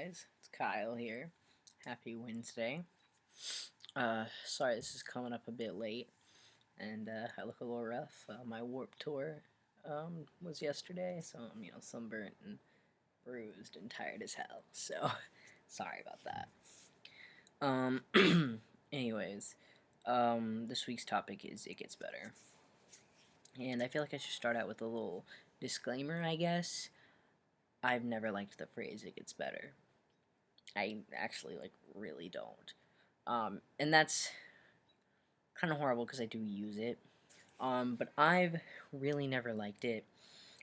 guys? It's Kyle here. Happy Wednesday. Sorry this is coming up a bit late, and I look a little rough. My Warp Tour was yesterday, so I'm sunburnt and bruised and tired as hell. So sorry about that. Anyways, this week's topic is it gets better, and I feel like I should start out with a little disclaimer. I guess I've never liked the phrase "it gets better." I actually really don't. And that's kind of horrible because I do use it. But I've really never liked it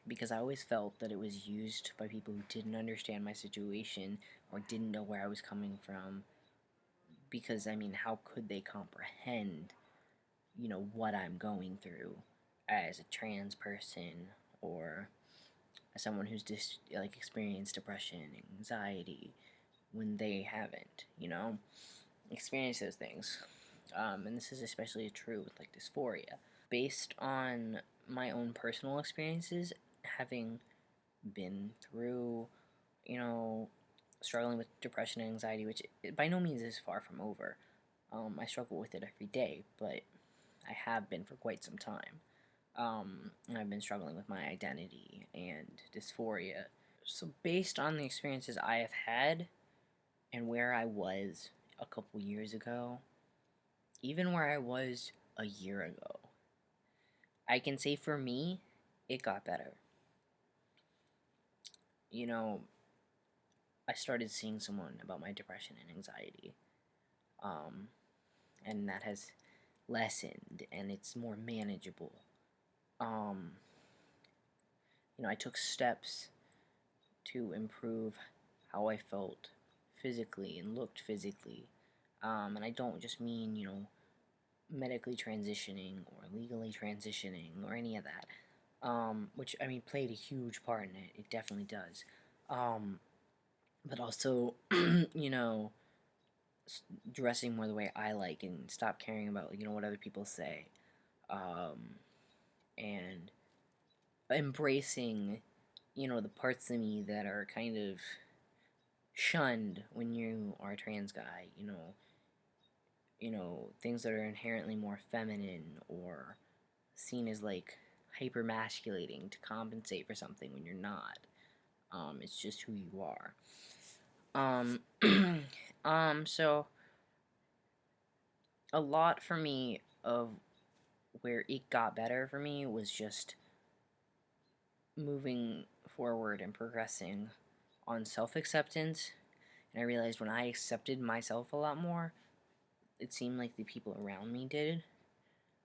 because I always felt that it was used by people who didn't understand my situation or didn't know where I was coming from. Because, I mean, how could they comprehend, what I'm going through as a trans person or as someone who's just, experienced depression, anxiety, when they haven't, experience those things. And this is especially true with dysphoria. Based on my own personal experiences, having been through, struggling with depression and anxiety, which by no means is far from over. I struggle with it every day, but I have been for quite some time. And I've been struggling with my identity and dysphoria. So based on the experiences I have had and where I was a couple years ago, even where I was a year ago, I can say for me, it got better. I started seeing someone about my depression and anxiety, and that has lessened, and it's more manageable. I took steps to improve how I felt physically and looked physically, and I don't just mean, medically transitioning or legally transitioning or any of that, which, I mean, played a huge part in it. It definitely does. But also, dressing more the way I like and stop caring about, what other people say. And embracing, the parts of me that are kind of shunned when you are a trans guy, things that are inherently more feminine or seen as hyper masculating to compensate for something when you're not. It's just who you are. So a lot for me of where it got better for me was just moving forward and progressing on self-acceptance. And I realized when I accepted myself a lot more, it seemed like the people around me did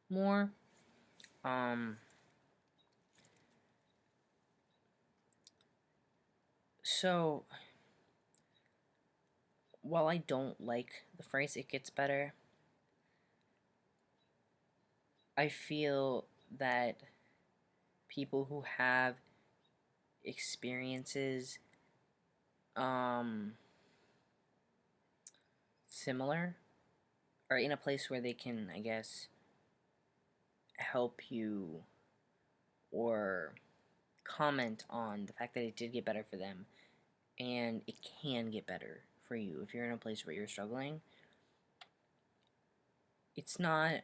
more. So while I don't like the phrase "it gets better," I feel that people who have experiences similar are in a place where they can, I guess, help you or comment on the fact that it did get better for them, and it can get better for you if you're in a place where you're struggling. It's not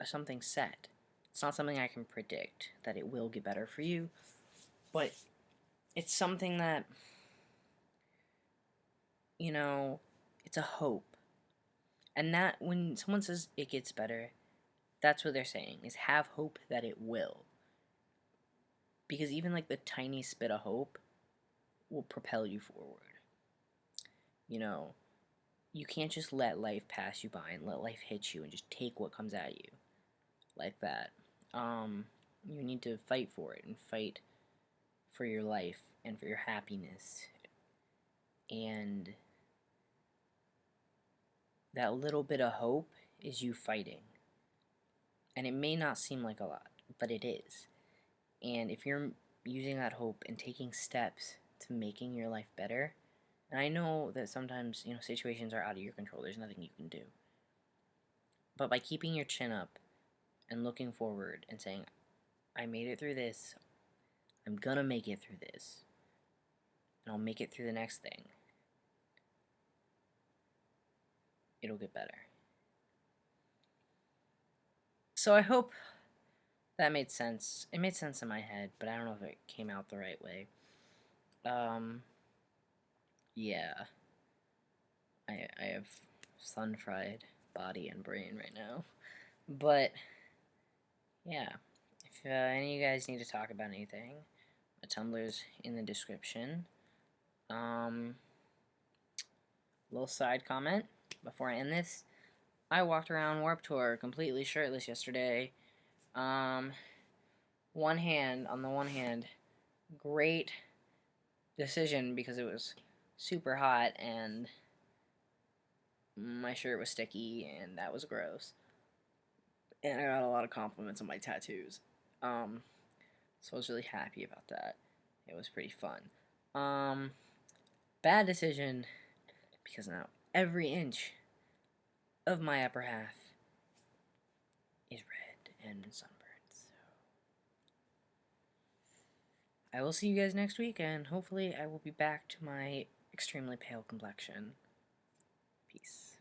something set. It's not something I can predict that it will get better for you, but it's something that, it's a hope. And that when someone says it gets better, that's what they're saying, is have hope that it will. Because even the tiniest bit of hope will propel you forward. You can't just let life pass you by and let life hit you and just take what comes at you like that. You need to fight for it and fight for your life and for your happiness. And that little bit of hope is you fighting. And it may not seem like a lot, but it is. And if you're using that hope and taking steps to making your life better, and I know that sometimes, situations are out of your control, there's nothing you can do. But by keeping your chin up and looking forward and saying, I made it through this, I'm gonna make it through this, and I'll make it through the next thing, it'll get better. So I hope that made sense. It made sense in my head, but I don't know if it came out the right way. Yeah. I have sun-fried body and brain right now. But, yeah. If any of you guys need to talk about anything, my Tumblr's in the description. Little side comment before I end this. I walked around Warped Tour completely shirtless yesterday. On the one hand, great decision because it was super hot and my shirt was sticky and that was gross. And I got a lot of compliments on my tattoos. So I was really happy about that. It was pretty fun. Bad decision because now every inch of my upper half is red and sunburned. So I will see you guys next week, and hopefully I will be back to my extremely pale complexion. Peace.